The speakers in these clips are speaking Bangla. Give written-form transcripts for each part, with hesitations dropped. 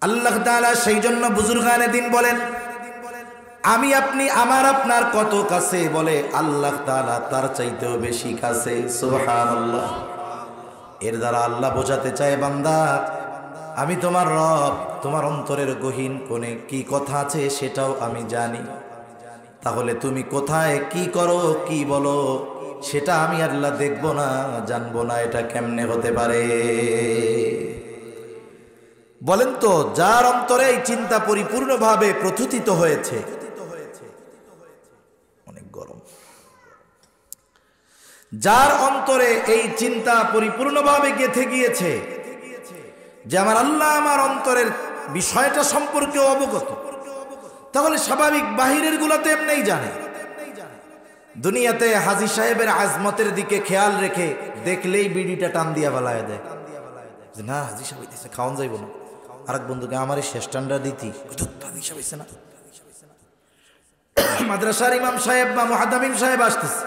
আল্লাহ তাআলা সেই জন্য বুজুর্গানে দিন বলেন, আমি আপনি আমার আপনার কত কাছে, বলে আল্লাহ তাআলা তার চাইতেও বেশি কাছে। সুবহানাল্লাহ। এর দ্বারা আল্লাহ বোঝাতে চায়, বান্দা আমি তোমার রব, তোমার অন্তরের গহীন কোণে কি কথা আছে সেটাও আমি জানি। তাহলে তুমি কোথায় কি করো কি বলো সেটা আমি আল্লাহ দেখবো না, জানবো না? এটা কেমনে হতে পারে? বলেন তো, যার অন্তরে এই চিন্তা পরিপূর্ণভাবে প্রথিত হয়েছে, অনেক গরম, যার অন্তরে এই চিন্তা পরিপূর্ণভাবে গেঁথে গিয়েছে যে আমার আল্লাহ আমার অন্তরের বিষয়টা সম্পর্কে অবগত, তাহলে স্বাভাবিক বাহিরের গুলোতে এমনিই জানে। দুনিয়াতে হাজী সাহেবের আজমতের দিকে খেয়াল রেখে দেখলেই বিড়িটা টান দিয়া বালায় দেয় যে না হাজী সাহেব দিচ্ছে, খাওয়ান যাইব না। আরেক বন্ধুকে আমারই শেষ টান্ডা দিতি, হাজী সাহেব না, মাদ্রাসার ইমাম সাহেব বা মুহাদ্দিস সাহেব আসতেছে,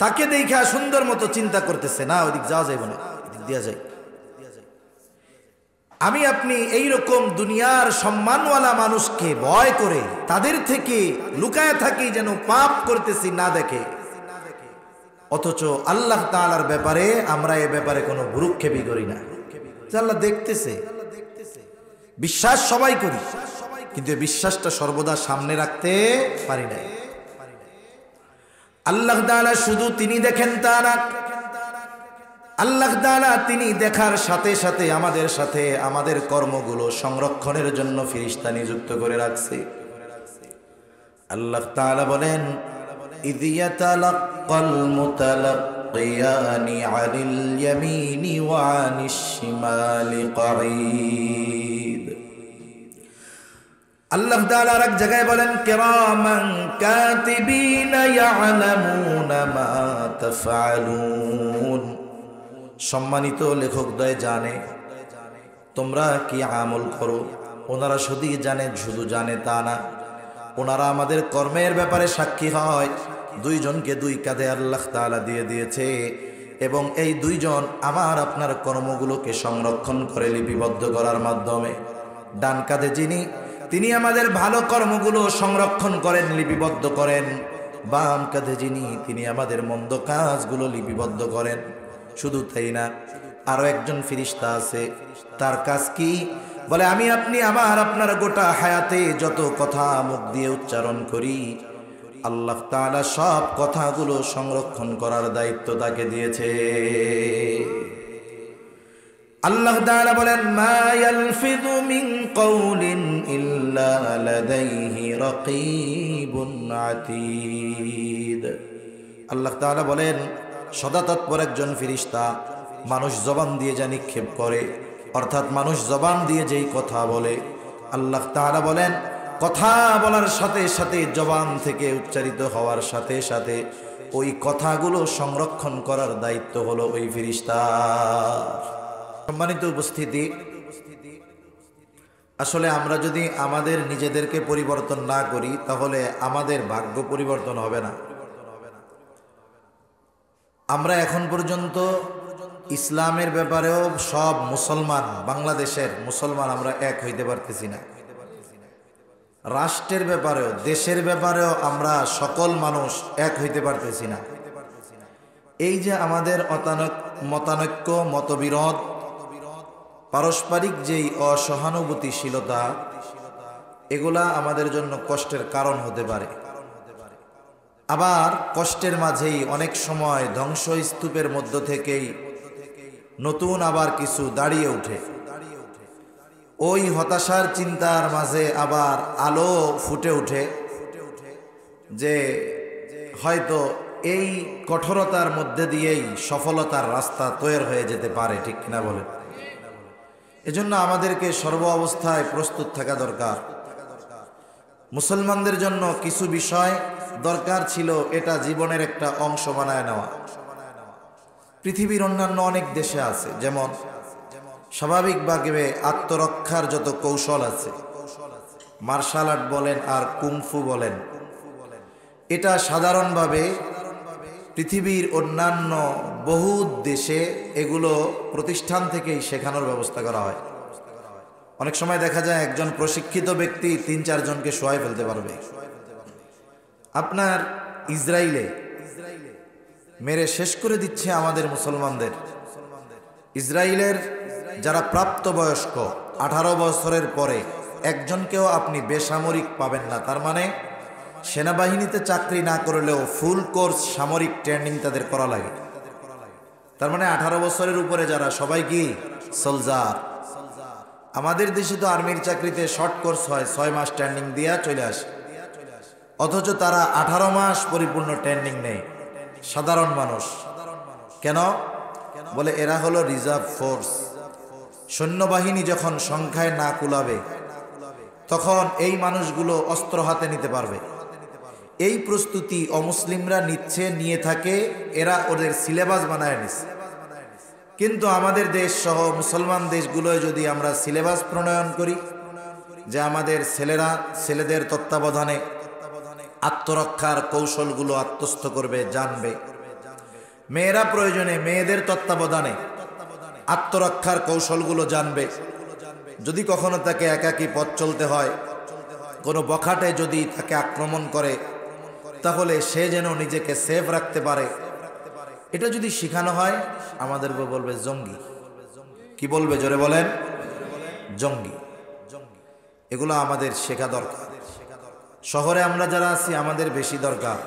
তাকে দেখা সুন্দর মতো চিন্তা করতেছে, না ওইদিক যাওয়া যাইব না, এদিক দিয়া যাই। আমি আপনি এইরকম দুনিয়ার সম্মানওয়ালা মানুষকে ভয় করে তাদের থেকে লুকায় থাকি যেন পাপ করতেছি না দেখে, অথচ আল্লাহ তাআলার ব্যাপারে আমরা এ ব্যাপারে কোনো ভ্রুক্ষেপই করি না। আল্লাহ দেখতেছে, বিশ্বাস সবাই করি, কিন্তু বিশ্বাসটা সর্বদা সামনে রাখতে পারি না। আল্লাহ তাআলা শুধু তিনি দেখেন তা না, আল্লাহ তাআলা তিনি দেখার সাথে সাথে আমাদের কর্মগুলো সংরক্ষণের জন্য ফেরেশতা নিযুক্ত করে রাখছে। আল্লাহ তাআলা বলেন, ইয ইয়াতালাক্কাল মুতালাক্কিয়ানি আনিল ইয়ামিনি ওয়া আনিশ শিমালি কাঈদ। আল্লাহ তাআলা এক জায়গায় বলেন, কিরামান কাতিবিনা ইয়ালামুনা মা তাফআলুন। সম্মানিত লেখকদ্বয় জানে তোমরা কি আমল করো। ওনারা শুধু জানে তা না, ওনারা আমাদের কর্মের ব্যাপারে সাক্ষী হয়। দুইজনকে দুই কাঁধে আল্লাহ তাআলা দিয়ে দিয়েছে, এবং এই দুইজন আমার আপনার কর্মগুলোকে সংরক্ষণ করে লিপিবদ্ধ করার মাধ্যমে। ডান কাঁধে যিনি, তিনি আমাদের ভালো কর্মগুলো সংরক্ষণ করেন, লিপিবদ্ধ করেন। বাম কাঁধে যিনি, তিনি আমাদের মন্দ কাজগুলো লিপিবদ্ধ করেন। শুধু তাই না, আরো একজন ফেরেশতা আছে, তার কাজ কি? বলে আমি আপনি আমার আপনার গোটা হায়াতে যত কথা মুখ দিয়ে উচ্চারণ করি, আল্লাহ তাআলা সব কথাগুলো সংরক্ষণ করার দায়িত্ব তাকে দিয়েছে। আল্লাহ তাআলা বলেন, মা ইয়ালফিযু মিন কাওলিন ইল্লা লাদাইহি রাকীবুন আতীদ। আল্লাহ তাআলা বলেন, সদা তৎপর একজন ফেরেশতা মানুষ জবান দিয়ে যা নিক্ষেপ করে, অর্থাৎ মানুষ জবান দিয়ে যেই কথা বলে, আল্লাহ তাআলা বলেন কথা বলার সাথে সাথে জবান থেকে উচ্চারিত হওয়ার সাথে সাথে ওই কথাগুলো সংরক্ষণ করার দায়িত্ব হলো ওই ফেরেশতার। সম্মানিত উপস্থিতি, আসলে আমরা যদি আমাদের নিজেদেরকে পরিবর্তন না করি তাহলে আমাদের ভাগ্য পরিবর্তন হবে না। আমরা এখন পর্যন্ত ইসলামের ব্যাপারেও সব মুসলমান, বাংলাদেশের মুসলমান আমরা এক হইতে পারতেছি না। রাষ্ট্রের ব্যাপারেও, দেশের ব্যাপারেও আমরা সকল মানুষ এক হইতে পারতেছি না। এই যে আমাদের মতানৈক্য, মতবিরোধ, পারস্পরিক যেই অসহানুভূতিশীলতা, এগুলা আমাদের জন্য কষ্টের কারণ হতে পারে। আবার কষ্টের মাঝেই অনেক সময় ধ্বংসস্তূপের মধ্য থেকেই নতুন আবার কিছু দাঁড়িয়ে ওঠে। ওই হতাশার চিন্তার মাঝে আবার আলো ফুটে ওঠে যে হয়তো এই কঠোরতার মধ্যে দিয়েই সফলতার রাস্তা তৈরি হয়ে যেতে পারে, ঠিক কিনা বলেন? এজন্য আমাদেরকে সর্ব অবস্থায় প্রস্তুত থাকা দরকার। মুসলমানদের জন্য কিছু বিষয় দরকার ছিল এটা জীবনের একটা অংশ বানায় নেওয়া। পৃথিবীর অন্যান্য অনেক দেশে আছে, যেমন স্বাভাবিকভাবে আত্মরক্ষার যত কৌশল আছে, মার্শাল আর্ট বলেন আর কুংফু বলেন, এটা সাধারণভাবে পৃথিবীর অন্যান্য বহু দেশে এগুলো প্রতিষ্ঠান থেকেই শেখানোর ব্যবস্থা করা হয়। অনেক সময় দেখা যায় একজন প্রশিক্ষিত ব্যক্তি ৩-৪ জনকে শোয়াই ফেলতে পারবে। আপনার ইসরায়েলে মেরে শেষ করে দিচ্ছে আমাদের মুসলমানদের। ইসরায়েলের যারা প্রাপ্তবয়স্ক 18 বছরের পরে একজনকেও আপনি বেসামরিক পাবেন না। তার মানে সেনাবাহিনীতে চাকরি না করলেও ফুল কোর্স সামরিক ট্রেনিং তাদের করা লাগে। তার মানে 18 বছরের উপরে যারা সবাই কি সোলজার। আমাদের দেশে তো আর্মির চাকরিতে শর্ট কোর্স হয়, 6 মাস ট্রেনিং দিয়া চলে আসে, অথচ তারা 18 মাস পরিপূর্ণ ট্রেনিং নেই সাধারণ মানুষ। কেন? বলে এরা হলো রিজার্ভ ফোর্স। সৈন্যবাহিনী যখন সংখ্যায় না কুলাবে তখন এই মানুষগুলো অস্ত্র হাতে নিতে পারবে। এই প্রস্তুতি অমুসলিমরা নিচ্ছে, নিয়ে থাকে, এরা ওদের সিলেবাস বানায় নিচ্ছে। কিন্তু আমাদের দেশ সহ মুসলমান দেশগুলোয় যদি আমরা সিলেবাস প্রণয়ন করি যে আমাদের ছেলেদের তত্ত্বাবধানে আত্মরক্ষার কৌশলগুলো আত্মস্থ করবে, জানবে, মেয়েরা প্রয়োজনে মেয়েদের তত্ত্বাবধানে আত্মরক্ষার কৌশলগুলো জানবে, যদি কখনো তাকে একাকী পথ চলতে হয়, কোনো বখাটে যদি তাকে আক্রমণ করে, তাহলে সে যেন নিজেকে সেফ রাখতে পারে, এটা যদি শেখানো হয় আমাদের বলবে জঙ্গি। কি বলবে? জোরে বলেন, জঙ্গি। এগুলো আমাদের শেখা দরকার। শহরে আমরা যারা আছি আমাদের বেশি দরকার।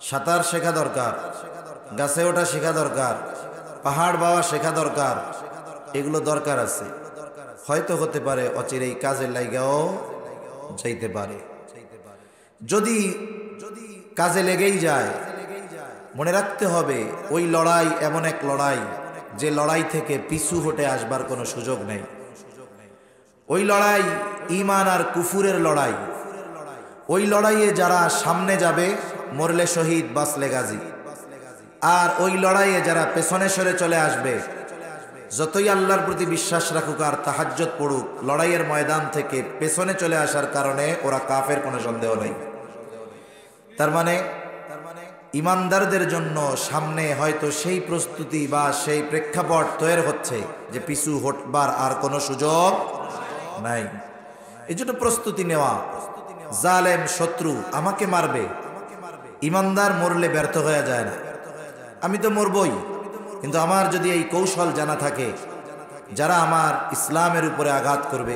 সাঁতার শেখা দরকার, গাছে ওঠা শেখা দরকার, পাহাড় বাওয়া শেখা দরকার। এগুলো দরকার আছে। হয়তো হতে পারে অচিরেই কাজের লাইগাও যাইতে পারে। যদি কাজে লেগেই যায়, মনে রাখতে হবে ওই লড়াই এমন এক লড়াই যে লড়াই থেকে পিছু হটে আসবার কোনো সুযোগ নেই। ওই লড়াই ঈমান আর কুফুরের লড়াই। ওই লড়াইয়ে যারা সামনে যাবে মরলে শহীদ, বাঁচলে গাজী। আর ওই লড়াইয়ে যারা পেছনে সরে চলে আসবে, যতই আল্লাহর প্রতি বিশ্বাস রাখুক আর তাহাজ্জুদ পড়ুক, লড়াইয়ের ময়দান থেকে পেছনে চলে আসার কারণে ওরা কাফের, কোনো সন্দেহ নেই। তার মানে ইমানদারদের জন্য সামনে হয়তো সেই প্রস্তুতি বা সেই প্রেক্ষাপট তৈরি হচ্ছে যে পিছু হটবার আর কোনো সুযোগ নাই। এই জন্য প্রস্তুতি নেওয়া। জালেম শত্রু আমাকে মারবে, ইমানদার মরলে ব্যর্থ হয়ে যায় না। আমি তো মরবই, কিন্তু আমার যদি এই কৌশল জানা থাকে, যারা আমার ইসলামের উপরে আঘাত করবে,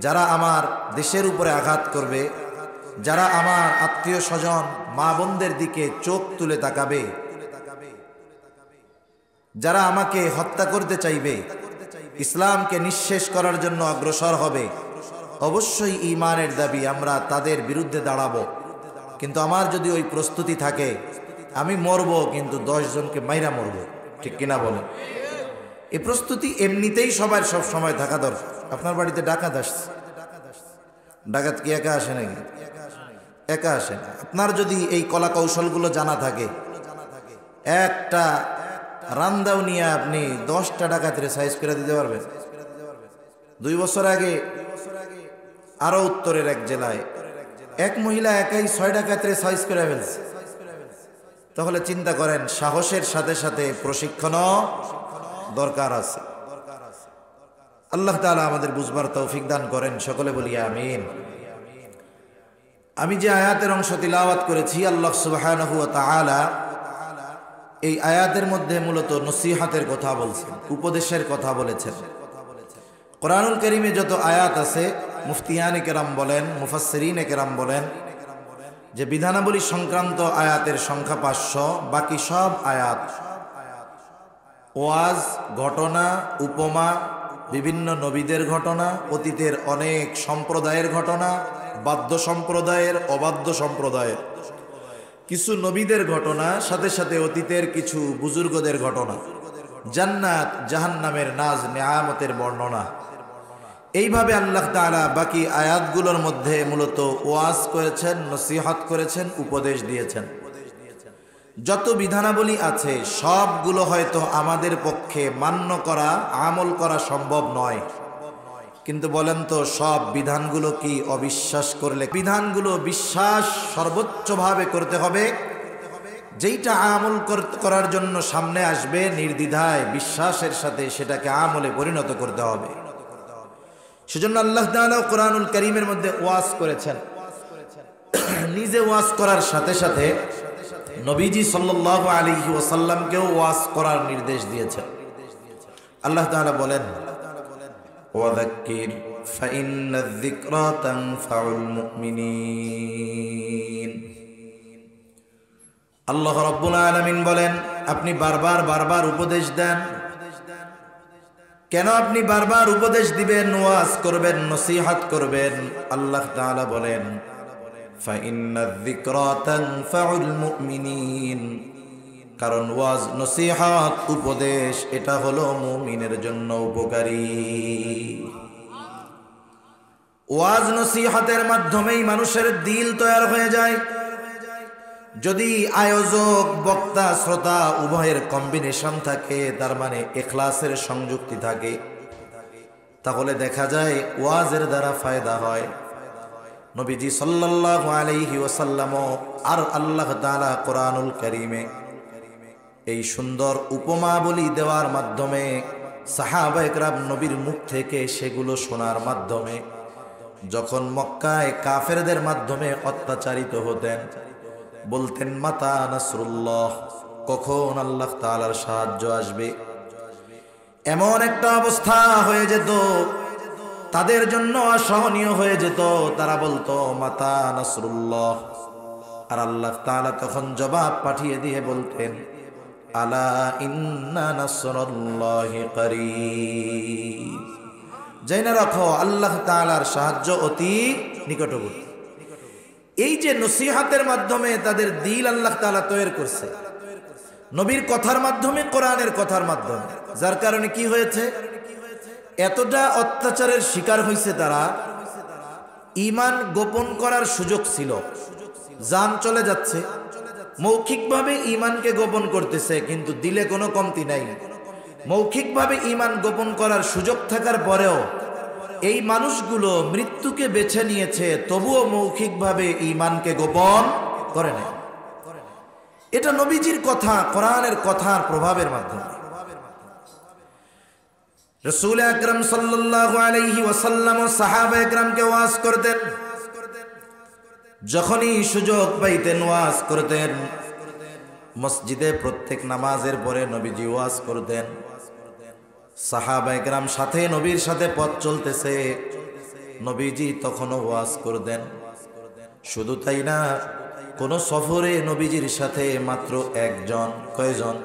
যারা আমার দেশের উপরে আঘাত করবে, যারা আমার আত্মীয় স্বজন মা বোনদের দিকে চোখ তুলে তাকাবে, যারা আমাকে হত্যা করতে চাইবে, ইসলামকে নিঃশেষ করার জন্য অগ্রসর হবে, অবশ্যই ঈমানের দাবি আমরা তাদের বিরুদ্ধে দাঁড়াবো। কিন্তু আমার যদি ওই প্রস্তুতি থাকে, আমি মরব কিন্তু 10 জনকে মাইরা মরব। ঠিক কিনা বলে? এই প্রস্তুতি এমনিতেই সবার সব সময় থাকা দরকার। আপনার বাড়িতে ডাকাত আসছে, ডাকাত কি একা আসে নাকি? একা আসে না। আপনার যদি এই কলা কৌশলগুলো জানা থাকে, একটা রান্দাও নিয়ে আপনি 10টা ডাকাতের সাইজ করে দিতে পারবেন। 2 বছর আগে আরো উত্তরের এক জেলায় এক মহিলা একাই 6 ডাকাতের সাইজ করে ফেলছে। তাহলে চিন্তা করেন, সাহসের সাথে সাথে প্রশিক্ষণও দরকার আছে। আল্লাহ তাআলা আমাদের বুঝবার তৌফিক দান করেন, সকলে বলি আমিন। আমি যে আয়াতের অংশ তিলাওয়াত করেছি, আল্লাহ সুবহানাহু ওয়া তাআলা এই আয়াতের মধ্যে মূলত নসিহতের কথা বলছেন, উপদেশের কথা বলেছেন। কোরআনুল কারীমে যত আয়াত আছে, মুফতিয়ানে কেরাম বলেন, মুফাসসিরিনে কেরাম বলেন যে বিধানাবলী সংক্রান্ত আয়াতের সংখ্যা 500, বাকি সব আয়াত ওয়াজ, ঘটনা, উপমা, বিভিন্ন নবীদের ঘটনা, অতীতের অনেক সম্প্রদায়ের ঘটনা, বাদ্য সম্প্রদায়ের, অবাদ্য সম্প্রদায়ের, কিছু নবীদের ঘটনা, সাথে সাথে অতীতের কিছু বুজুর্গদের ঘটনা, জান্নাত জাহান্নামের নাজ নেয়ামতের বর্ণনা। এইভাবে আল্লাহ তাআলা বাকি আয়াতগুলোর মধ্যে মূলত ওয়াজ করেছেন, নসিহত করেছেন, উপদেশ দিয়েছেন। যত বিধানাবলী আছে সবগুলো হয়তো আমাদের পক্ষে মান্য করা, আমল করা সম্ভব নয়। কিন্তু বলেন তো, সব বিধানগুলো কি অবিশ্বাস করলে? বিধানগুলো বিশ্বাস সর্বোচ্চভাবে করতে হবে। যেইটা আমল করার জন্য সামনে আসবে, নির্দ্বিধায় বিশ্বাসের সাথে সেটাকে আমলে পরিণত করতে হবে। সেজন্য আল্লাহ তাআলা কোরআনুল কারীমের মধ্যে ওয়াজ করেছেন, নিজে ওয়াজ করার সাথে সাথে নবীজি সাল্লাল্লাহু আলাইহি ওয়াসাল্লামকেও ওয়াজ করার নির্দেশ দিয়েছেন। আল্লাহ তাআলা বলেন, ওয়াযাক্কির ফাইন্নায যিকরা তানফাউল মুমিনিন। আল্লাহ রাব্বুল আলামিন বলেন, আপনি বারবার উপদেশ দেন। কেন আপনি বারবার উপদেশ দিবেন, ওয়াজ করবেন, নসিহত করবেন? আল্লাহ তাআলা বলেন, ফাইন্নায যিকরা তানফাউল মুমিনিন। কারণ ওয়াজ, নসিহত, উপদেশ এটা হলো মুমিনের জন্য উপকারী। ওয়াজ নসিহতের মাধ্যমেই মানুষের দিল তৈরি হয়ে যায়। যদি আয়োজক, বক্তা, শ্রোতা উভয়ের কম্বিনেশন থাকে, তার মানে ইখলাসের সংযুক্তি থাকে, তাহলে দেখা যায় ওয়াজের দ্বারা ফায়দা হয়। নবীজি সাল্লাল্লাহু আলাইহি ওয়াসাল্লাম আর আল্লাহ তাআলা কোরআনুল কারীমে এই সুন্দর উপমাবলী দেওয়ার মাধ্যমে, সাহাবায়ে কেরাম নবীর মুখ থেকে সেগুলো শোনার মাধ্যমে, যখন মক্কায় কাফেরদের মাধ্যমে অত্যাচারিত হতেন, বলতেন, মাতা নাসরুল্লাহ, কখন আল্লাহ তাআলার সাহায্য আসবে। এমন একটা অবস্থা হয়ে যেত, তাদের জন্য অসহনীয় হয়ে যেত। তারা বলতো, মাতা নাসরুল্লাহ। আর আল্লাহ তাআলা তখন জবাব পাঠিয়ে দিয়ে বলতেন, আলা ইন্না নাসরুল্লাহি করিব। জেনে রাখো, আল্লাহ তাআলার সাহায্য অতি নিকটবর্তী। এই যে নসিহতের মাধ্যমে তাদের দিল আল্লাহ তাআলা তৈরি করছে, নবীর কথার মাধ্যমে, কোরআনের কথার মাধ্যমে, যার কারণে কি হয়েছে, এতটা অত্যাচারের শিকার হয়েছে তারা, ঈমান গোপন করার সুযোগ ছিল, জান চলে যাচ্ছে, মৌখিকভাবে ঈমানকে গোপন করতেছে, কিন্তু দিলে কোনো কমতি নাই। মৌখিকভাবে ঈমান গোপন করার সুযোগ থাকার পরেও এই মানুষগুলো মৃত্যুকে বেছে নিয়েছে, তবুও মৌখিকভাবে ঈমানকে গোপন করে নাই। এটা নবীজির কথা, কোরআনের কথার প্রভাবের মাধ্যমে। রাসূল আকরাম সাল্লাল্লাহু আলাইহি ওয়াসাল্লাম ও সাহাবায়ে কেরামকে ওয়াজ করতেন। যখনই সুযোগ পাইতেন ওয়াজ করতেন। মসজিদে প্রত্যেক নামাজের পরে নবীজি ওয়াজ করতেন। সাহাবায়ে কেরাম সাথে, নবীর সাথে পথ চলতেছে, নবীজি তখনও ওয়াজ করতেন। শুধু তাই না, কোন সফরে নবীজির সাথে মাত্র একজন, কয়জন?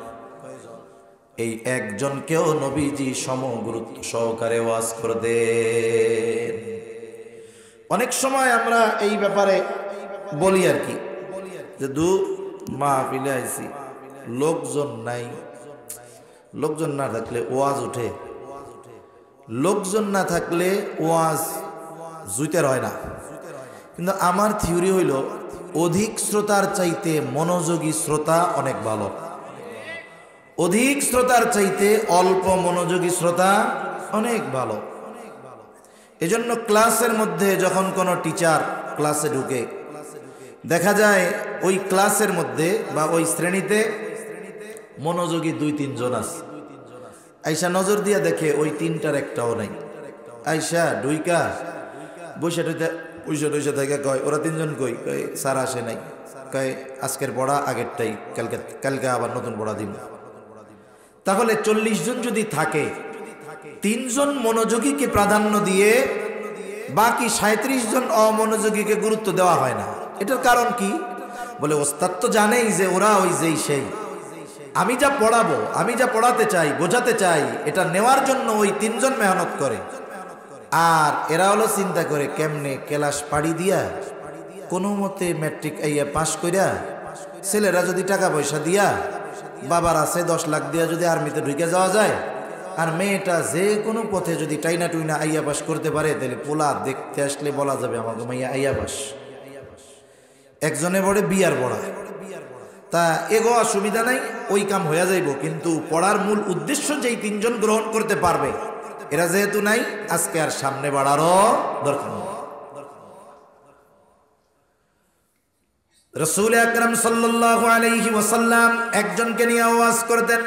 এই একজনকেও নবীজি সমগুরুত্ব সহকারে ওয়াজ করতেন। অনেক সময় আমরা এই ব্যাপারে বলি আর কি, যে মাহফিলে আইছি, লোকজন নাই। লোকজন না থাকলে ওয়াজ উঠে, লোকজন না থাকলে ওয়াজ জুইতে হয় না। কিন্তু আমার থিওরি হইল, অধিক শ্রোতার চাইতে মনোযোগী শ্রোতা অনেক ভালো। অধিক শ্রোতার চাইতে অল্প মনোযোগী শ্রোতা অনেক ভালো। এজন্য ক্লাসের মধ্যে যখন কোনো টিচার ক্লাসে ঢুকে, দেখা যায় ওই ক্লাসের মধ্যে বা ওই শ্রেণীতে মনোযোগী 2-3 জন আছে। আইসা নজর দিয়া দেখে ওই 3টার একটাও নাই। আইসা ডুইকা বসে বসে থেকে কয়, ওরা 3 জন কই? কয়, স্যার আসে নাই। কয়, আজকের পড়া আগেরটাই, কালকে আবার নতুন পড়া দিন। তাহলে 40 জন যদি থাকে, 3 জন মনোযোগীকে প্রাধান্য দিয়ে বাকি 37 জন অমনোযোগীকে গুরুত্ব দেওয়া হয় না। এটার কারণ কি? বলে, ওস্তাদ তো জানেই যে ওরা ওই যেই সেই, আমি যা পড়াবো, আমি যা পড়াতে চাই, বোঝাতে চাই, এটা নেওয়ার জন্য ওই 3 জন মেহনত করে। আর এরা হলো চিন্তা করে কেমনে ক্লাস পাড়ি দিয়া কোনো মতে ম্যাট্রিক আইয়া পাশ কইরা, ছেলেরা যদি টাকা পয়সা দিয়া, বাবার আছে 10 লাখ দিয়া যদি আর্মিতে ঢুকে যাওয়া যায়, আর মেয়েটা যে কোনো পথে যদি টাইনা টুইনা আইয়া পাস করতে পারে, তাহলে পোলা দেখতে আসলে বলা যাবে আমাকে মাইয়া আইয়া পাস। একজনে পড়ে বিয়ার পড়া, তা এগো অসুবিধা নাই, ওই কাম হয়ে যাইব। কিন্তু পড়ার মূল উদ্দেশ্য যেই 3 জন গ্রহণ করতে পারবে, এরা যেহেতু নাই, আজকে আর সামনে বাড়ারও দরকার নেই। রাসূল আকরাম সাল্লাল্লাহু আলাইহি ওয়াসাল্লাম একজনকে নিয়ে ওয়াজ করতেন।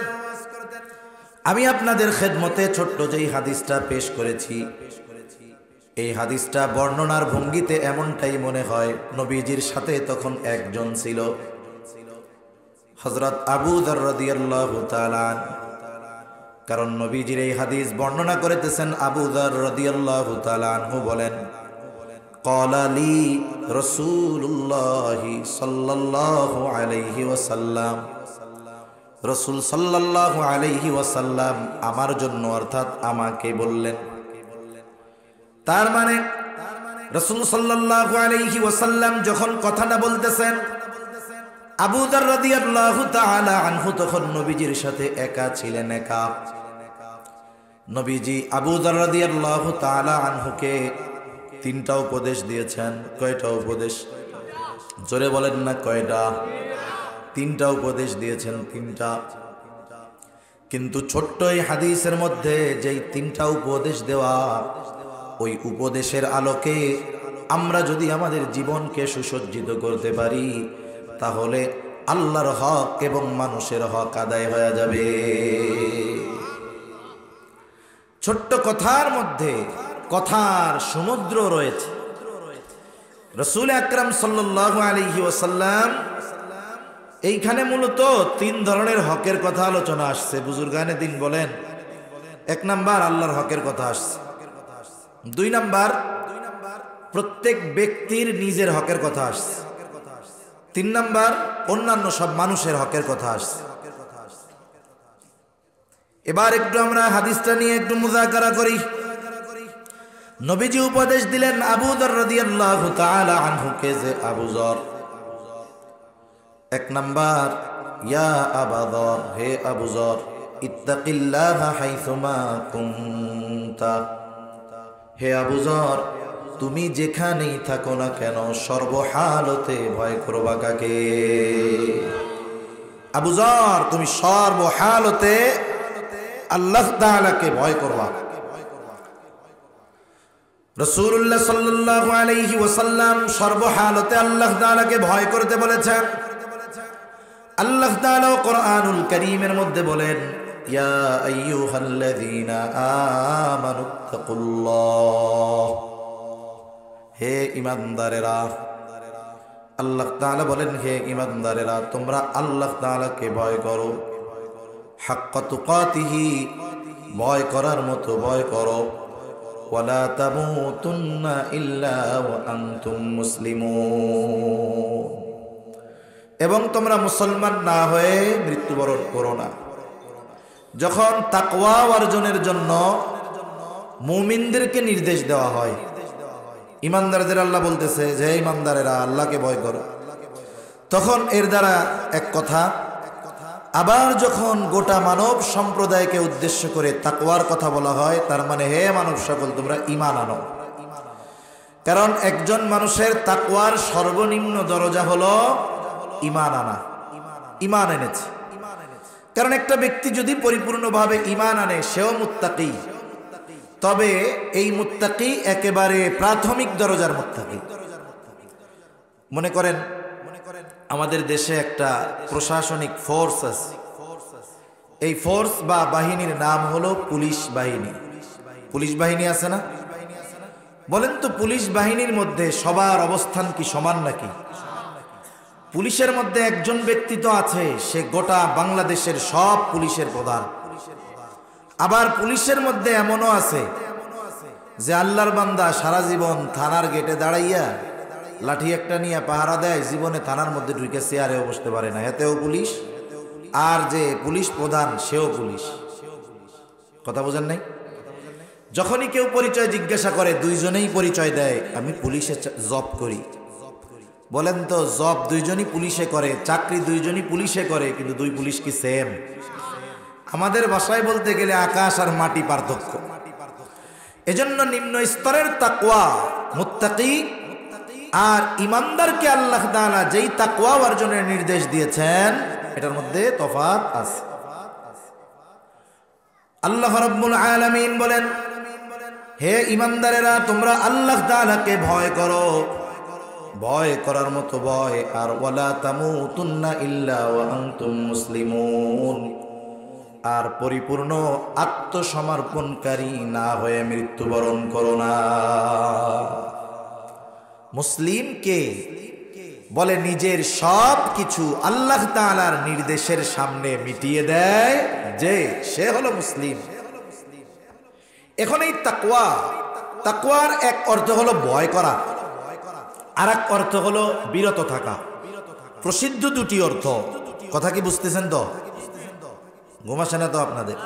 আমি আপনাদের খেদমতে ছোট্ট যেই হাদিসটা পেশ করেছি, এই হাদিসটা বর্ণনার ভঙ্গিতে এমনটাই মনে হয় নবীজির সাথে তখন একজন ছিল, হযরত আবু যর রাদিয়াল্লাহু তাআলা আনহু। কারণ নবীজির এই হাদিস বর্ণনা করিতেছেন আবু যর রাদিয়াল্লাহু তাআলা আনহু বলেন, ক্বালা লি রাসূলুল্লাহি সাল্লাল্লাহু আলাইহি ওয়াসাল্লাম, রাসূল সাল্লাল্লাহু আলাইহি ওয়াসাল্লাম আমার জন্য অর্থাৎ আমাকে বললেন। তার মানে রাসূল সাল্লাল্লাহু আলাইহি ওয়াসাল্লাম যখন কথাটা বলতেছেন, আবু যর রাদিয়াল্লাহু তাআলা আনহু তখন নবীজির সাথে একা ছিলেন, একা। নবীজি আবু যর রাদিয়াল্লাহু তাআলা আনহুকে তিনটা উপদেশ দিয়েছেন। কয়টা উপদেশ? জোরে বলেন না কয়টা? তিনটা উপদেশ দিয়েছেন, তিনটা। কিন্তু ছোট্ট এই হাদিসের মধ্যে যেই তিনটা উপদেশ দেওয়া, ওই উপদেশের আলোকে আমরা যদি আমাদের জীবনকে সুসজ্জিত করতে পারি, তাহলে আল্লাহর হক এবং মানুষের হক আদায় হয়ে যাবে। ছোট্ট কথার মধ্যে কথার সমুদ্র রয়েছে। রাসূল আকরাম সাল্লাল্লাহু আলাইহি ওয়াসাল্লাম এইখানে মূলত তিন ধরনের হকের কথা আলোচনা আসছে। বুজুর্গানে দিন বলেন, এক নাম্বার আল্লাহর হকের কথা আসছে, দুই নাম্বার প্রত্যেক ব্যক্তির নিজের হকের কথা আসছে, তিন নাম্বার অন্যান্য সব মানুষের হকের কথা আসছে। এবার একটু আমরা হাদিসটা নিয়ে একটু মুযাকারা করি। নবীজি উপদেশ দিলেন আবু যর রাদিয়াল্লাহু তাআলা আনহুকে, যে আবু যর, এক নাম্বার, ইয়া আবা যর, হে আবু যর, ইত্তাকিল্লাহা হাইসুমা কুনতা, হে আবু যর তুমি যেখানেই থাকো না কেন সর্বহালতে ভয় করবা কাকে? আবু যর তুমি সর্বহালতে আল্লাহ তাআলাকে ভয় করবা। রাসূলুল্লাহ সাল্লাল্লাহু আলাইহি ওয়াসাল্লাম সর্বহালতে আল্লাহ তাআলাকে ভয় করতে বলেছেন। আল্লাহ তাআলা কোরআনুল কারীমের মধ্যে বলেন, ইয়া আইয়ুহাল্লাযীনা আমানুত্তাকুল্লাহ, হে ঈমানদারেরা। আল্লাহ তাআলা বলেন, হে ঈমানদারেরা তোমরা আল্লাহ তাআলাকে ভয় করো, হাক্কা তুকাতিহি, ভয় করার মতো ভয় করো, ওয়ালা তামুতুন্না ইল্লা ওয়া আনতুম মুসলিমুন, এবং তোমরা মুসলমান না হয়ে মৃত্যুবরণ করো না। যখন তাকওয়া অর্জনের জন্য মুমিনদেরকে নির্দেশ দেওয়া হয়, ঈমানদারদের আল্লাহ বলতেছে যে ঈমানদারেরা আল্লাহকে ভয় করো, তখন এর দ্বারা এক কথা। আবার যখন গোটা মানব সম্প্রদায়কে উদ্দেশ্য করে তাকওয়ার কথা বলা হয়, তার মানে হে মানব সকল তোমরা ঈমান আনো। কারণ একজন মানুষের তাকওয়ার সর্বনিম্ন দরজা হলো ঈমান আনা, ঈমান এনেছে। কারণ একটা ব্যক্তি যদি পরিপূর্ণভাবে ঈমান আনে সেও মুত্তাকি, তবে এই মুত্তাকি একেবারে প্রাথমিক দরজার মুত্তাকি। মনে করেন আমাদের দেশে একটা প্রশাসনিক ফোর্স আছে, এই ফোর্স বা বাহিনীর নাম হলো পুলিশ বাহিনী। পুলিশ বাহিনী আছে না? বলেন তো পুলিশ বাহিনীর মধ্যে সবার অবস্থান কি সমান নাকি? পুলিশের মধ্যে একজন ব্যক্তি তো আছে, সে গোটা বাংলাদেশের সব পুলিশের প্রধান। আবার পুলিশের মধ্যে এমনও আছে যে আল্লাহর বান্দা সারা জীবন থানার গেটে দাঁড়াইয়া লাঠি একটা নিয়ে পাহারা দেয়, জীবনে থানার মধ্যে ঢুকে চেয়ারেও বসতে পারে না, এতেও পুলিশ। আর যে পুলিশ প্রধান সেও পুলিশ। কথা বোঝেন নাই? যখনই কেউ পরিচয় জিজ্ঞাসা করে দুইজনেই পরিচয় দেয়, আমি পুলিশে জব করি। বলেন তো জব দুইজনই পুলিশে করে, চাকরি দুইজনই পুলিশে করে, কিন্তু দুই পুলিশ কি সেম? আমাদের ভাষায় বলতে গেলে আকাশ আর মাটি পার্থক্য। এজন্য নিম্ন স্তরের তাকওয়া মুত্তাকি আর ঈমানদারকে আল্লাহ তাআলা যেই তাকওয়া অর্জনের নির্দেশ দিয়েছেন, এটার মধ্যে তফাৎ আছে। আল্লাহ রাব্বুল আলামিন বলেন, হে ঈমানদারেরা তোমরা আল্লাহ তাআলাকে ভয় করো, ভয় করার মতো ভয়, আর ওয়ালা তামুতুন্না ইল্লা ওয়া আনতুম মুসলিমুন, আর পরিপূর্ণ আত্মসমর্পণকারী না হয়ে মৃত্যুবরণ করো না। মুসলিমকে বলে নিজের সব কিছু আল্লাহ তাআলার নির্দেশের সামনে মিটিয়ে দেয় যে সে হলো মুসলিম। এখন এই তাকওয়া, তাকওয়ার এক অর্থ হলো ভয় করা, আর এক অর্থ হলো বিরত থাকা। প্রসিদ্ধ দুটি অর্থ। কথা কি বুঝতেছেন তো? ঘুম আসে না তো আপনাদের?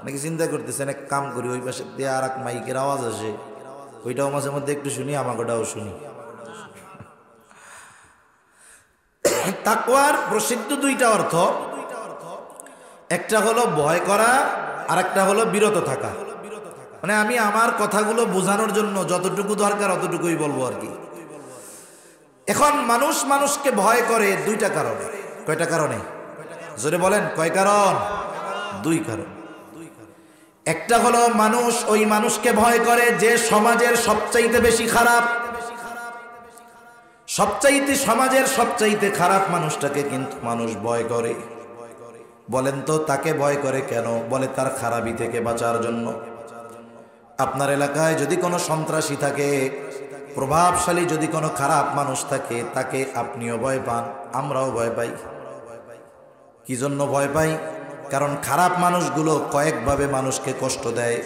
নাকি চিন্তা করতেছেন এক কাম করি, ওই পাশে দিয়ে আর এক মাইকের আওয়াজ আসে, ওইটাও মাঝে মধ্যে একটু শুনি, আমাকেটাও শুনি। তাকওয়ার প্রসিদ্ধ দুইটা অর্থ, একটা হলো ভয় করা, আর একটা হলো বিরত থাকা। মানে আমি আমার কথাগুলো বোঝানোর জন্য যতটুকু দরকার অতটুকুই বলবো আর কি। এখন মানুষ মানুষকে ভয় করে দুইটা কারণে। কয়টা কারণে? জোরে বলেন, কয় কারণ? দুই কারণ। একটা হলো মানুষ ওই মানুষকে ভয় করে যে সমাজের সবচাইতে বেশি খারাপ, সবচাইতে সমাজের সবচাইতে খারাপ মানুষটাকে কিন্তু মানুষ ভয় করে। বলেন তো তাকে ভয় করে কেন? বলে তার খারাপি থেকে বাঁচার জন্য। আপনার এলাকায় যদি কোনো সন্ত্রাসী থাকে, প্রভাবশালী যদি কোনো খারাপ মানুষ থাকে, তাকে আপনিও ভয় পান, আমরাও ভয় পাই। কি জন্য ভয় পাই? কারণ খারাপ মানুষগুলো কয়েকভাবে মানুষকে কষ্ট দেয়।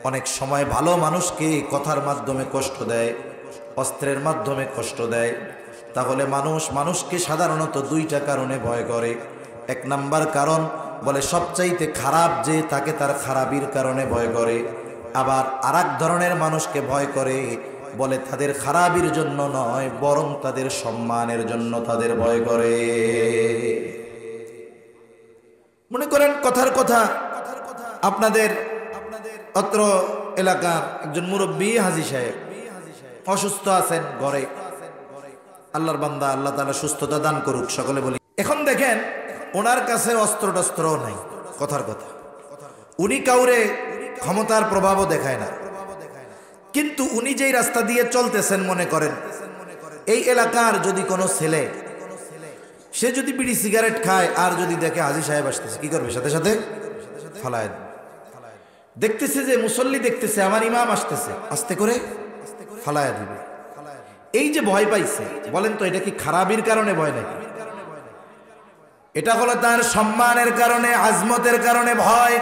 অনেক সময় ভালো মানুষকে কথার মাধ্যমে কষ্ট দেয়, অস্ত্রের মাধ্যমে কষ্ট দেয়। তাহলে মানুষ মানুষকে সাধারণত দুইটা কারণে ভয় করে। এক নাম্বার কারণ বলে সবচাইতে খারাপ যে, তাকে তার খারাপির কারণে ভয় করে। আবার আরেক ধরনের মানুষকে ভয় করে, বলে তাদের খারাপির জন্য নয়, বরং তাদের সম্মানের জন্য তাদের ভয় করে। মনে করেন কথার কথা, আপনাদের অত্র এলাকার একজন মুরব্বী হাজী সাহেব অসুস্থ আছেন ঘরে। আল্লাহর বান্দা, আল্লাহ তাআলা সুস্থতা দান করুক সকলে বলি। এখন দেখেন ওনার কাছে অস্ত্র টস্ত্রও নাই। কথার কথা, উনি কাউরে ক্ষমতার প্রভাবও দেখায় না, কিন্তু উনি যেই রাস্তা দিয়ে চলতেছেন, মনে করেন এই এলাকার যদি কোনো ছেলে সে যদি বিড়ি সিগারেট খায় আর যদি দেখে হাজী সাহেব আসতেছে, কি করবে? সাথে সাথে ফালায়। দেখতেছে যে মুসল্লি দেখতেছে, আমার ইমাম আসতেছে, আস্তে করে ফালায়া দিবে। এই যে ভয় পাইছে, বলেন তো এটা কি খারাপির কারণে ভয় নাকি? এটা হলো তার সম্মানের কারণে, আজমতের কারণে ভয়।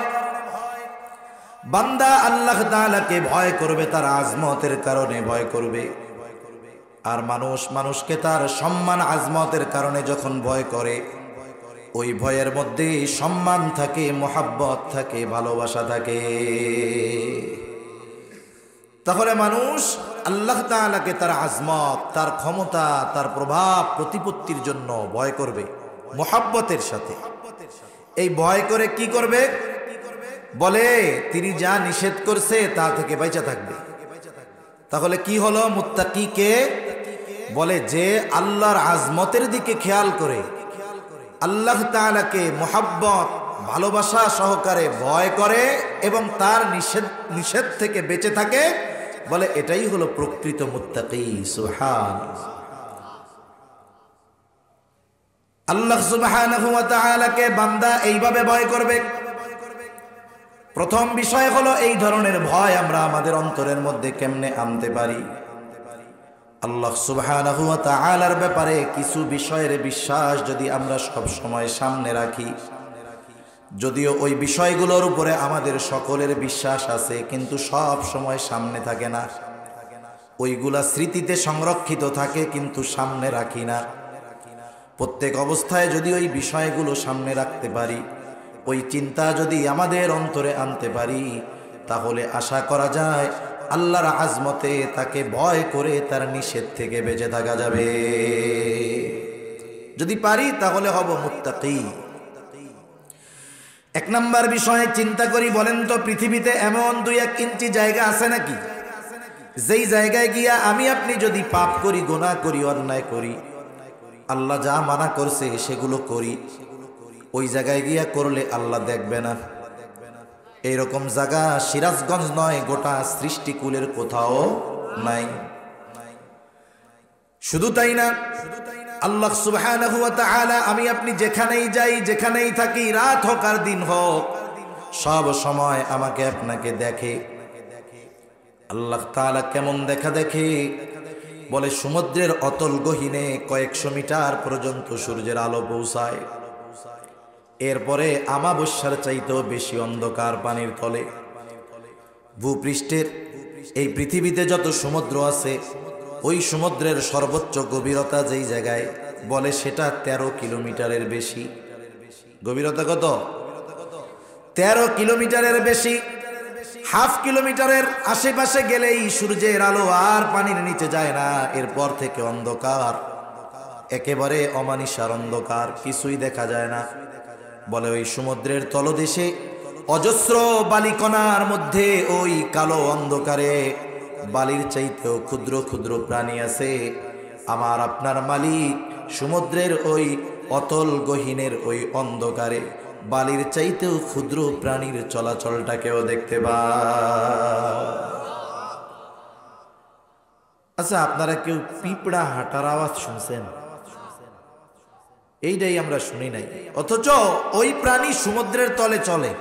বান্দা আল্লাহ তাআলাকে ভয় করবে তার আজমতের কারণে ভয় করবে। আর মানুষ মানুষকে তার সম্মান আজমতের কারণে যখন ভয় করে, ওই ভয়ের মধ্যে সম্মান থাকে, মোহাব্বত থাকে, ভালোবাসা থাকে। তাহলে মানুষ আল্লাহ তাআলাকে তার আজমত, তার ক্ষমতা, তার প্রভাব প্রতিপত্তির জন্য ভয় করবে মোহাব্বতের সাথে। এই ভয় করে কি করবে? বলে তিনি যা নিষেধ করছে তা থেকে বাইচা থাকবে। তাহলে কি হলো? মুত্তাকিকে বলে যে আল্লাহর আজমতের দিকে খেয়াল করে, আল্লাহ তাআলাকে মোহাব্বত ভালোবাসা সহকারে ভয় করে এবং তার নিষেধ থেকে বেঁচে থাকে, বলে এটাই হলো প্রকৃত মুত্তাকি। সুবহানাল্লাহ। আল্লাহ সুবহানাহু ওয়া তাআলাকে বান্দা এইভাবে ভয় করবে। প্রথম বিষয় হলো এই ধরনের ভয় আমরা আমাদের অন্তরের মধ্যে কেমনে আনতে পারি। আল্লাহ সুবহানাহু ওয়া তাআলার ব্যাপারে কিছু বিষয়ের বিশ্বাস যদি আমরা সব সময় সামনে রাখি, যদিও ওই বিষয়গুলোর উপরে আমাদের সকলের বিশ্বাস আছে, কিন্তু সব সময় সামনে থাকে না। ওইগুলা স্মৃতিতে সংরক্ষিত থাকে, কিন্তু সামনে রাখি না। প্রত্যেক অবস্থায় যদি ওই বিষয়গুলো সামনে রাখতে পারি, ওই চিন্তা যদি আমাদের অন্তরে আনতে পারি, তাহলে আশা করা যায় আল্লাহর আজমতে তাকে ভয় করে তার নিষেধ থেকে বেঁচে থাকা যাবে। যদি পারি তাহলে হব মুত্তাকি। এক নাম্বার বিষয়ে চিন্তা করি, বলেন তো পৃথিবীতে এমন 2-1 ইঞ্চি জায়গা আছে নাকি যেই জায়গায় গিয়া আমি আপনি যদি পাপ করি, গুনাহ করি, অন্যায় করি, আল্লাহ যা মানা করছে সেগুলো করি, ওই জায়গায় গিয়া করলে আল্লাহ দেখবে না? এইরকম জায়গা সিরাজগঞ্জ নয়, গোটা সৃষ্টিকুলের কোথাও নাই। শুধু তাই না, আল্লাহ সুবহানাহু ওয়া তাআলা আমি আপনি যেখানেই যাই যেখানেই থাকি, রাত হোক আর দিন হোক, সব সময় আমাকে আপনাকে দেখে। আল্লাহ তাআলা কেমন দেখা দেখে? বলে সমুদ্রের অতল গহীনে কয়েকশো মিটার পর্যন্ত সূর্যের আলো পৌঁছায়। এরপরে আমাবস্যার চাইতেও বেশি অন্ধকার পানির তলে। ভূপৃষ্ঠের এই পৃথিবীতে যত সমুদ্র আছে, ওই সমুদ্রের সর্বোচ্চ গভীরতা যেই জায়গায়, বলে সেটা 13 কিলোমিটারের বেশি। গভীরতা কত? 13 কিলোমিটারের বেশি। হাফ কিলোমিটারের আশেপাশে গেলেই সূর্যের আলো আর পানির নিচে যায় না। এরপর থেকে অন্ধকার, একেবারে অমানিসার অন্ধকার, কিছুই দেখা যায় না। বলে ওই সমুদ্রের তলদেশে অজস্র বালিকণার মধ্যে ওই কালো অন্ধকারে বালির চাইতেও ক্ষুদ্র ক্ষুদ্র প্রাণী আছে। আমার আপনার মালিক সমুদ্রের ওই অতল গহীনের ওই অন্ধকারে বালির চাইতেও ক্ষুদ্র প্রাণীর চলাচলটাকেও দেখতে পায়। আচ্ছা, আপনারা কেউ পিঁপড়া হাঁটার আওয়াজ শুনছেন? এইটাই আমরা শুনি নাই, অথচ ওই প্রাণী সমুদ্রের তলে চলে।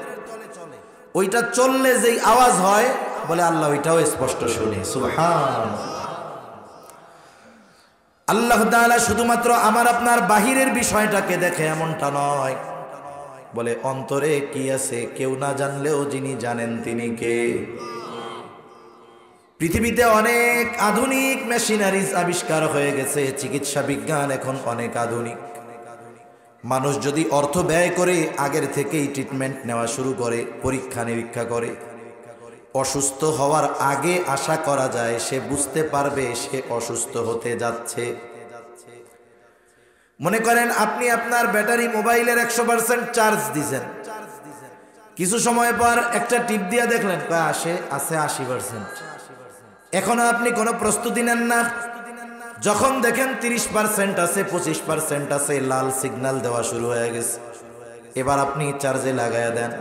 ওইটা চললে যেই আওয়াজ হয়, বলে আল্লাহ ওইটাও স্পষ্ট শুনে। সুবহানাল্লাহ। আল্লাহ তাআলা শুধুমাত্র আমার আপনার বাহিরের বিষয়টাকে দেখে এমনটা নয়, বলে অন্তরে কি আছে কেউ না জানলেও যিনি জানেন তিনি কে? পৃথিবীতে অনেক আধুনিক মেশিনারিজ আবিষ্কার হয়ে গেছে, চিকিৎসা বিজ্ঞান এখন অনেক আধুনিক। মানুষ যদি অর্থ ব্যয় করে আগের থেকেই ট্রিটমেন্ট নেওয়া শুরু করে, পরীক্ষা নিরীক্ষা করে, অসুস্থ হওয়ার আগে আশা করা যায় সে বুঝতে পারবে সে অসুস্থ হতে যাচ্ছে। মনে করেন আপনি আপনার ব্যাটারি মোবাইলের 100% চার্জ দিয়েছেন, কিছু সময় পর একটা টিপ দিয়ে দেখলেন আছে 80%। এখনো আপনি কোনো প্রস্তুতি নেন না। যখন দেখেন 30% আছে, 25% আছে, লাল সিগন্যাল দেওয়া শুরু হয়ে গেছে, এবার আপনি চার্জে লাগায়া দেন।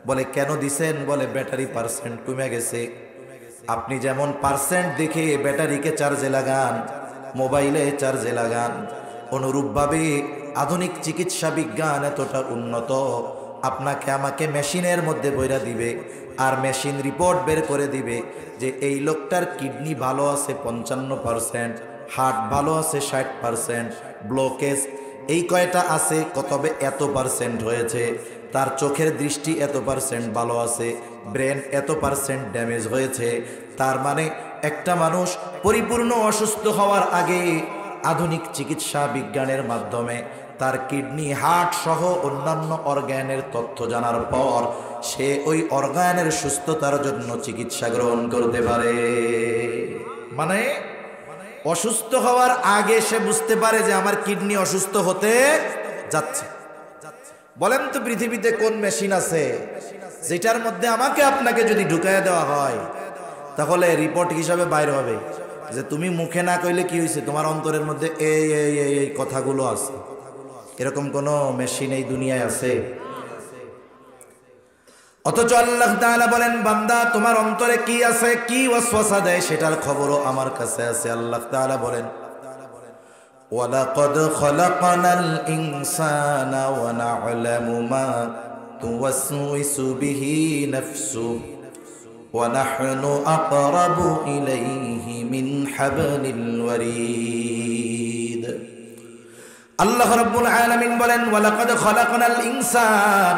বলে কেন দিছেন? বলে ব্যাটারি পার্সেন্ট কমে গেছে। আপনি যেমন পার্সেন্ট দেখে ব্যাটারিকে চার্জে লাগান, মোবাইলে চার্জে লাগান, অনুরূপভাবে আধুনিক চিকিৎসা বিজ্ঞান এতটা উন্নত, আপনাকে আমাকে মেশিনের মধ্যে বইরা দিবে, আর মেশিন রিপোর্ট বের করে দিবে যে এই লোকটার কিডনি ভালো আছে 55%, হার্ট ভালো আছে 60%, ব্লকেজ এই কয়টা আছে, তবে এত পার্সেন্ট হয়েছে, তার চোখের দৃষ্টি এত পার্সেন্ট ভালো আছে, ব্রেন এত পার্সেন্ট ড্যামেজ হয়েছে। তার মানে একটা মানুষ পরিপূর্ণ অসুস্থ হওয়ার আগে আধুনিক চিকিৎসা বিজ্ঞানের মাধ্যমে তার কিডনি, হার্ট সহ অন্যান্য অর্গানের তথ্য জানার পর সে ওই অর্গানের সুস্থতার জন্য চিকিৎসা গ্রহণ করতে পারে। মানে অসুস্থ হওয়ার আগে সে বুঝতে পারে যে আমার কিডনি অসুস্থ হতে যাচ্ছে। বলেন তো পৃথিবীতে কোন মেশিন আছে যেটার মধ্যে আমাকে আপনাকে যদি ঢুকাইয়া দেওয়া হয় তাহলে রিপোর্ট হিসাবে বাইর হবে যে তুমি মুখে না কইলে কি হয়েছে, তোমার অন্তরের মধ্যে এই এই এই এই কথাগুলো আছে? এরকম কোন মেশিন এই দুনিয়ায় আছে? অথচ আল্লাহ তাআলা বলেন, বান্দা তোমার অন্তরে কি আছে, কি ওয়াসওয়াসা দেয় সেটার খবরও আমার কাছে আছে। আল্লাহ তাআলা বলেন, ওয়ালাকাদ খালাকনাল ইনসানা ওয়া না'লামু মা তুওয়াসওয়িসু বিহি নাফসুহু ওয়া নাহনু আকরাবু ইলাইহি মিন হাবলিল ওয়ারিদ। আল্লাহ রাব্বুল আলামিন বলেন, ওয়ালাকাদ খালাকনাল ইনসান,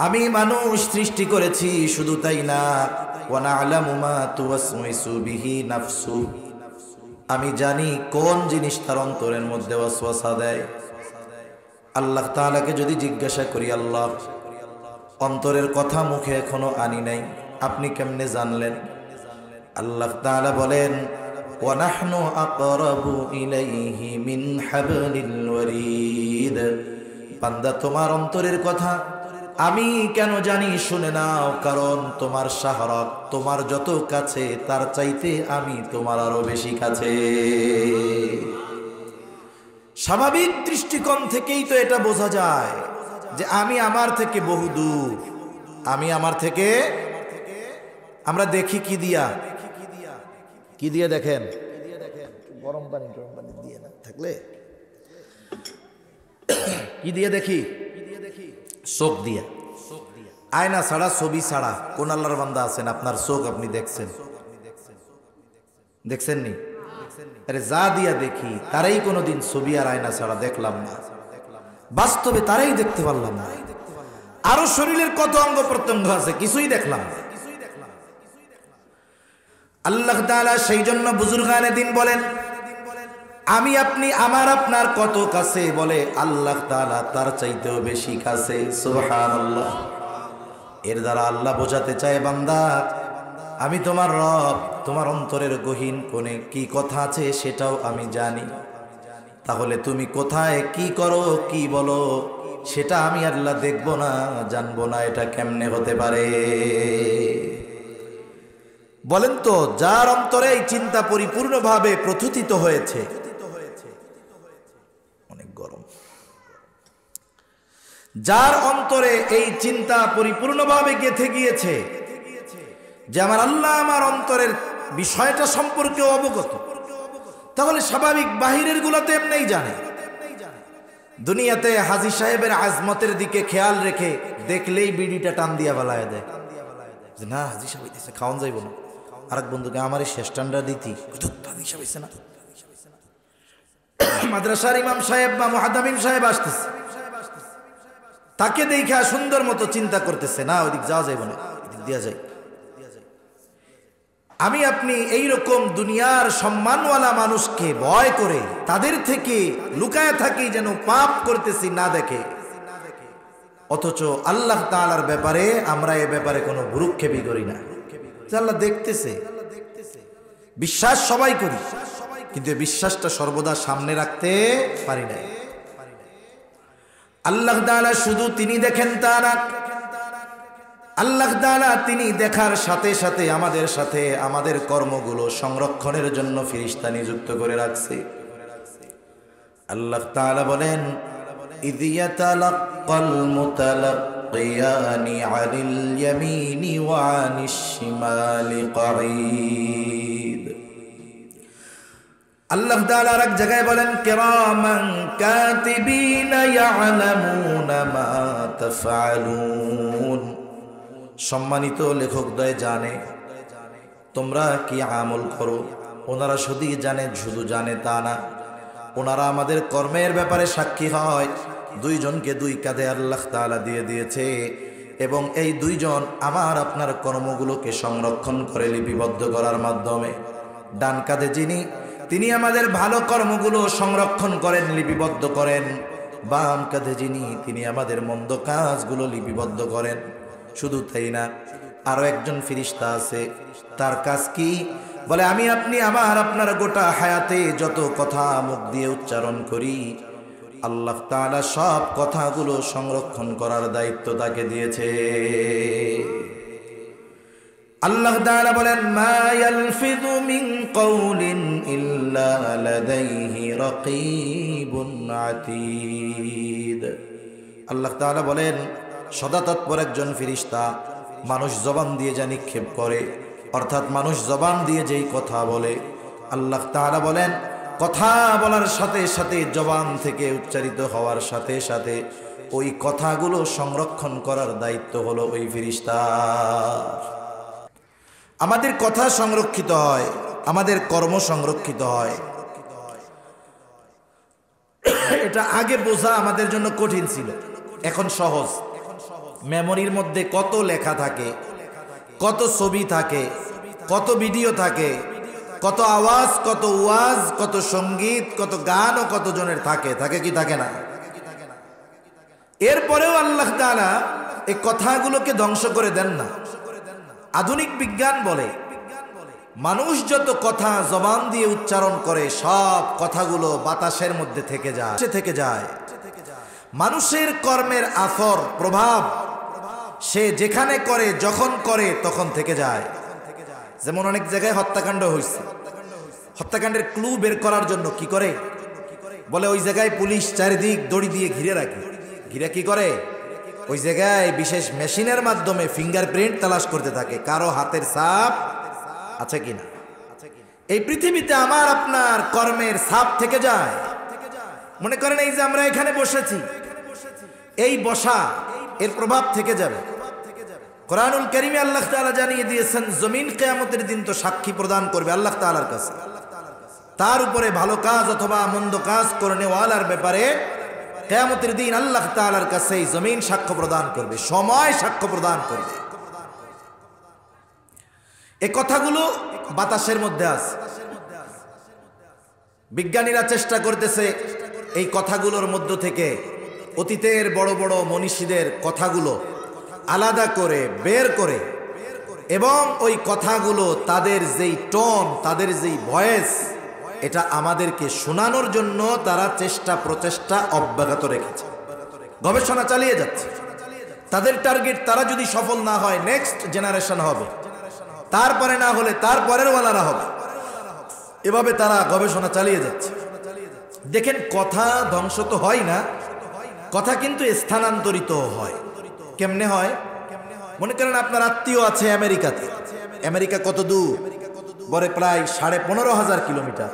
আমি মানুষ সৃষ্টি করেছি, শুধু তাই না, ওয়া না'লামু মা তুওয়াসওয়িসু বিহি নাফসুহু, আমি জানি কোন জিনিস তার অন্তরের মধ্যে ওয়াসওয়াসা দেয়। আল্লাহ তাআলাকে যদি জিজ্ঞাসা করি, আল্লাহ অন্তরের কথা মুখে এখনো আনি নাই, আপনি কেমনে জানলেন? আল্লাহ তাআলা বলেন, ওয়া নাহনু আকরাবু ইলাইহি মিন হাবলিল ওয়ারিদ। বান্দা তোমার অন্তরের কথা আমি কেন জানি, শুনে নাও, কারণ তোমার শাহরত তোমার যত কাছে তার চাইতে আমি তোমার আরো বেশি কাছে। স্বাভাবিক দৃষ্টিকোণ থেকেই তো এটা বোঝা যায় যে আমি আমার থেকে বহু দূর, আমি আমার থেকে। আমরা দেখি কি দিয়া, কি দিয়ে দেখেন? গরম পানি দিয়ে না, থাকলে কি দিয়ে দেখি? চোখ দিয়া। আয়না ছাড়া, ছবি ছাড়া কোন আল্লাহর বান্দা আছেন আপনার চোখ আপনি দেখছেন? দেখছেন নি? আরে যা দিয়া দেখি তারাই কোনোদিন ছবি আর আয়না ছাড়া দেখলাম না, বাস্তবে তারাই দেখতে পারলাম না। আরো শরীরের কত অঙ্গ প্রত্যঙ্গ আছে, কিছুই দেখলাম না। আল্লাহ তাআলা সেই জন্য বুজুর্গানে দিন বলেন, আমি আপনি আমার আপনার কত কাছে, বলে আল্লাহ তাআলা তার চাইতেও বেশি কাছে। সুবহানাল্লাহ। এর দ্বারা আল্লাহ বোঝাতে চায়, বান্দা আমি তোমার রব, তোমার অন্তরের গহীন কোণে কি কথা আছে সেটাও আমি জানি। তাহলে তুমি কোথায় কি করো, কি বলো, সেটা আমি আল্লাহ দেখবো না, জানবো না? এটা কেমনে হতে পারে? বলেন তো, যার অন্তরে এই চিন্তা পরিপূর্ণভাবে প্রথিত হয়েছে, অনেক গরম, যার অন্তরে এই চিন্তা পরিপূর্ণভাবে গেঁথে গিয়েছে যে আমার আল্লাহ আমার অন্তরের বিষয়টা সম্পর্কে অবগত, তাহলে স্বাভাবিক বাহিরের গুলাতে এমনিই জানে। দুনিয়াতে হাজী সাহেবের আজমতের দিকে খেয়াল রেখে দেখলেই বিড়িটা টান দিয়া বালায় দেয় যে না হাজী সাহেব হইতেছে, খাওয়ান যাইব না। আরেক বন্ধুকে আমার এই শেষ টান্ডা দিতি, হাজী সাহেব হইছে না। মাদ্রাসার ইমাম সাহেব বা মুহাদ্দিস সাহেব আসতেছে, তাকে দেখা সুন্দর মতো চিন্তা করতেছে, না ওইদিক যাওয়া যাইব না, এদিক দিয়া যাই। আমি আপনি এইরকম দুনিয়ার সম্মানওয়ালা মানুষকে ভয় করে তাদের থেকে লুকায় থাকি যেন পাপ করতেছি না দেখে, অথচ আল্লাহ তাআলার ব্যাপারে আমরা এ ব্যাপারে কোনো ভ্রুক্ষেপই করি না। আল্লাহ দেখতেছে, বিশ্বাস সবাই করি, কিন্তু বিশ্বাসটা সর্বদা সামনে রাখতে পারি না। আল্লাহ তাআলা শুধু তিনি দেখেন তা না, আল্লাহ তাআলা তিনি দেখার সাথে সাথে আমাদের সাথে আমাদের কর্মগুলো সংরক্ষণের জন্য ফেরেশতা নিযুক্ত করে রাখছে। আল্লাহ তাআলা বলেন, ইয ইয়াতালাক্কাল মুতালাক্কিয়ানি আনিল ইয়ামিনি ওয়া আনিশ শিমালি কাঈদ। আল্লাহ তাআলা এক জায়গায় বলেন, কিরামান কাতিবিনা ইয়ালামুনা মা তাফআলুন। সম্মানিত লেখকদ্বয় জানে তোমরা কি আমল করো। ওনারা শুধু জানে তা না, ওনারা আমাদের কর্মের ব্যাপারে সাক্ষী হয়। দুইজনকে দুই কাঁধে আল্লাহ তাআলা দিয়ে দিয়েছে, এবং এই দুইজন আমার আপনার কর্মগুলোকে সংরক্ষণ করে লিপিবদ্ধ করার মাধ্যমে। ডান কাঁধে যিনি, তিনি আমাদের ভালো কর্মগুলো সংরক্ষণ করেন, লিপিবদ্ধ করেন। বাম কাঁধে যিনি, তিনি আমাদের মন্দ কাজগুলো লিপিবদ্ধ করেন। শুধু তাই না, আরো একজন ফেরেশতা আছে, তার কাজ কি? বলে আমি আপনি আমার আপনার গোটা হায়াতে যত কথা মুখ দিয়ে উচ্চারণ করি, আল্লাহ তাআলা সব কথাগুলো সংরক্ষণ করার দায়িত্ব তাকে দিয়েছে। আল্লাহ তাআলা বলেন, মা ইয়ালফিযু মিন কাওলিন ইল্লা লাদাইহি রাকীবুন আতীদ। আল্লাহ তাআলা বলেন, সদা তৎপর একজন ফেরেশতা মানুষ জবান দিয়ে যা নিক্ষেপ করে, অর্থাৎ মানুষ জবান দিয়ে যেই কথা বলে, আল্লাহ তাআলা বলেন কথা বলার সাথে সাথে জবান থেকে উচ্চারিত হওয়ার সাথে সাথে ওই কথাগুলো সংরক্ষণ করার দায়িত্ব হলো ওই ফেরেশতার। আমাদের কথা সংরক্ষিত হয়, আমাদের কর্ম সংরক্ষিত হয়। এটা আগে বোঝা আমাদের জন্য কঠিন ছিল, এখন সহজ। মেমোরির মধ্যে কত লেখা থাকে, কত ছবি থাকে, কত ভিডিও থাকে, কত আওয়াজ, কত ওয়াজ, কত সঙ্গীত, কত গান ও কত জনের থাকে, থাকে কি থাকে না? এরপরেও আল্লাহ তাআলা এই কথাগুলোকে ধ্বংস করে দেন না। আধুনিক বিজ্ঞান বলে মানুষ যত কথা জবান দিয়ে উচ্চারণ করে সব কথাগুলো বাতাসের মধ্যে থেকে যায়। মানুষের কর্মের আসর, প্রভাব সে যেখানে করে, যখন করে, তখন থেকে যায়। যেমন অনেক জায়গায় হত্যাকাণ্ড হয়েছে, হত্যাকাণ্ডের ক্লু বের করার জন্য কি করে? বলে ওই জায়গায় পুলিশ চারিদিক দড়ি দিয়ে ঘিরে রাখে। ঘিরে কি করে? ওই জায়গায় বিশেষ মেশিনের মাধ্যমে ফিঙ্গারপ্রিন্ট তালাশ করতে থাকে, কারো হাতের ছাপ আছে কিনা। এই পৃথিবীতে আমার আপনার কর্মের ছাপ থেকে যায়, মনে করেন এই যে আমরা এখানে বসেছি, এই বসা এর প্রভাব থেকে যাবে। কোরআনুল কারীমে আল্লাহ তাআলা জানিয়ে দিয়েছেন জমিন কিয়ামতের দিন তো সাক্ষী প্রদান করবে আল্লাহ তাআলার কাছে। তার উপরে ভালো কাজ অথবা মন্দ কাজ করনেওয়ালার ব্যাপারে কিয়ামতের দিন আল্লাহ তাআলার কাছে এই জমিন সাক্ষ্য প্রদান করবে, সময় সাক্ষ্য প্রদান করবে। এই কথাগুলো বাতাসের মধ্যে আছে। বিজ্ঞানীরা চেষ্টা করতেছে এই কথাগুলোর মধ্য থেকে অতীতের বড় বড় মনীষীদের কথাগুলো আলাদা করে বের করে এবং ওই কথাগুলো তাদের যেই টোন, তাদের যেই ভয়েস, এটা আমাদেরকে শোনানোর জন্য তারা প্রচেষ্টা অব্যাহত রেখেছে, গবেষণা চালিয়ে যাচ্ছে। তাদের টার্গেট, তারা যদি সফল না হয় নেক্সট জেনারেশন হবে, তারপরে না হলে তারপরের ওয়ালারা হবে। এভাবে তারা গবেষণা চালিয়ে যাচ্ছে। দেখেন, কথা ধ্বংস তো হয় না, কথা কিন্তু স্থানান্তরিত হয়। কেমনে হয়? মনে করেন আপনার আত্মীয় আছে আমেরিকাতে। আমেরিকা কত দূর? বলে প্রায় 15,500 কিলোমিটার।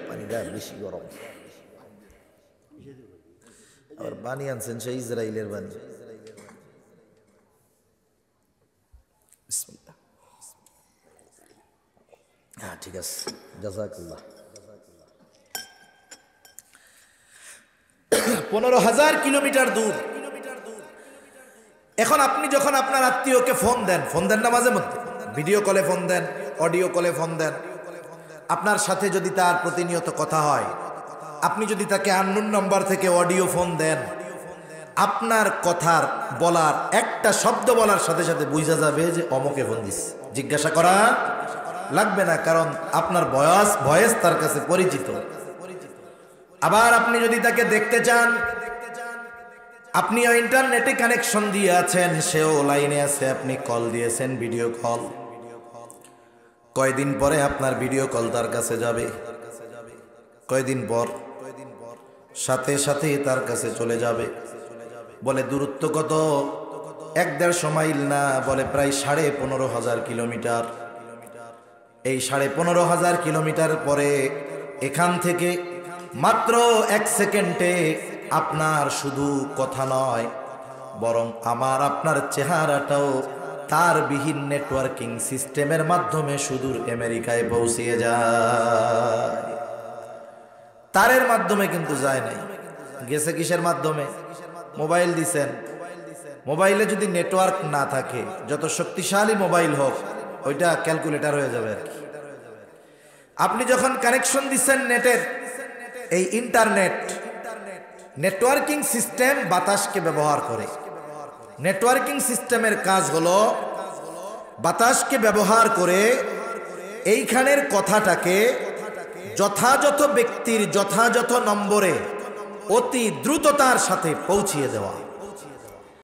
পানিটা বেশি গরম। আবার বানি আনছেন সেই ইসরায়েলের বানি। বিসমিল্লাহ। হ্যাঁ, ঠিক আছে, জাযাকাল্লাহ। 15,000 কিলোমিটার দূর। এখন আপনি যখন আপনার আত্মীয়কে ফোন দেন না, মাঝে মধ্যে ভিডিও কলে ফোন দেন, অডিও কলে ফোন দেন, আপনার সাথে যদি তার প্রতিনিয়ত কথা হয়, আপনি যদি তাকে আননোন নাম্বার থেকে অডিও ফোন দেন, আপনার কথার বলার একটা শব্দ বলার সাথে সাথে বুঝা যাবে যে অমুকে ফোন দিস। জিজ্ঞাসা করা লাগবে না, কারণ আপনার ভয়েস তার কাছে পরিচিত। আবার আপনি যদি তাকে দেখতে চান, আপনিও ইন্টারনেটে কানেকশন দিয়ে আছেন, সেও লাইনে আছে, আপনি কল দিয়েছেন, ভিডিও কল। কয়দিন পরে আপনার ভিডিও কল তার কাছে যাবে, কয়দিন পর সাথে সাথে তার কাছে চলে যাবে। বলে দূরত্ব কত? 1-1.5 মাইল না, বলে প্রায় 15,500 কিলোমিটার। এই 15,500 কিলোমিটার পরে এখান থেকে মাত্র 1 সেকেন্ডে আপনার শুধু কথা নয়, বরং আমার আপনার চেহারাটাও তার বিহীন নেটওয়ার্কিং সিস্টেমের মাধ্যমে সুদূর আমেরিকায় পৌঁছিয়ে যায়। তারের মাধ্যমে কিন্তু যায় নাই, গেছে কিসের মাধ্যমে? মোবাইল দিছেন। মোবাইলে যদি নেটওয়ার্ক না থাকে, যত শক্তিশালী মোবাইল হোক, ওইটা ক্যালকুলেটর হয়ে যাবে আর কি। আপনি যখন কানেকশন দিচ্ছেন নেটের, এই ইন্টারনেট নেটওয়ার্কিং সিস্টেম বাতাসকে ব্যবহার করে। নেটওয়ার্কিং সিস্টেমের কাজ হলো বাতাসকে ব্যবহার করে এইখানের কথাটাকে যথাযথ ব্যক্তির যথাযথ নম্বরে অতি দ্রুততার সাথে পৌঁছিয়ে দেওয়া।